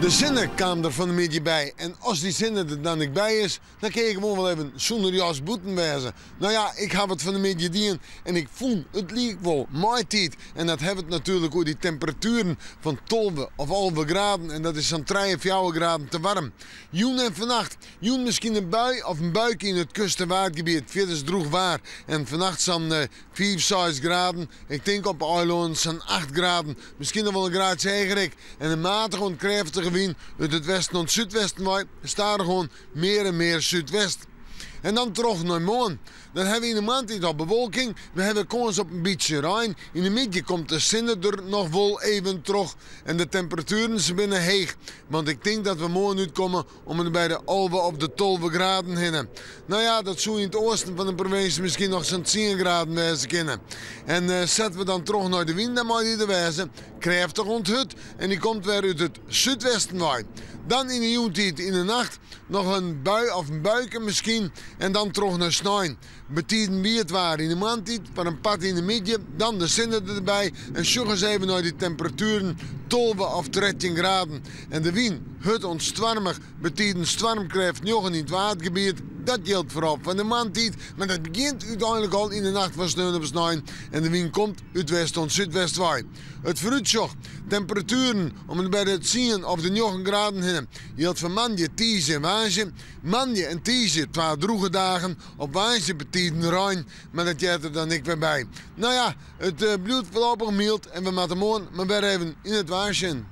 De zinnen kwamen er van een beetje bij. En als die zinnen er dan niet bij is, dan kan je gewoon wel even zonder jas boeten wijzen. Nou ja, ik heb het van een beetje dien en ik voel, het liep wel mooi tijd. En dat heeft het natuurlijk over die temperaturen van 12 of 11 graden. En dat is zo'n 43 graden te warm. Joen en vannacht, joen misschien een bui of een buik in het kust- en waardgebied. Verder is droeg waar. En vannacht zo'n 5, 6 graden. Ik denk op de eiland zo'n 8 graden. Misschien nog wel een graadje hegerik. En een matige en krachtige wind uit het westen naar het zuidwesten waait, staat er gewoon meer en meer zuidwest. En dan terug naar morgen. Dan hebben we in de maand iets op bewolking. We hebben kans op een beetje rein. In de middag komt de zinnen er nog wel even terug. En de temperaturen zijn binnen heeg. Want ik denk dat we morgen uitkomen om er bij de 11 of de 12 graden heen. Nou ja, dat zou in het oosten van de provincie misschien nog zo'n 10 graden wijzen kunnen. En zetten we dan terug naar de wind, dan mag die de wijzen. Krachtig onthut. En die komt weer uit het zuidwesten waaien. Dan in de joentijd in de nacht nog een bui of een buiken misschien. En dan terug naar sneeuw. Betieden wie het waar in de maandtijd, van een pad in de midden, dan de zinnen erbij. En zoek eens even naar die temperaturen, 12 of 13 graden. En de wind, het ontstwarmig, betieden stormkracht nog in het watergebied. Dat geldt vooral van de maandtijd, maar dat begint uiteindelijk al in de nacht van sneeuw op sneeuw. En de wind komt uit west tot zuidwest waai. Het vooruitzicht, temperaturen om het bij het 10 of de 9 graden heen. Geldt voor manje, tiesje en waasje. Manje en tiesje, 2 droege dagen. Op waasje betieden rein, maar dat jij er dan niet weer bij. Nou ja, het bloed voorlopig mild en we moeten morgen maar weer even in het waasje.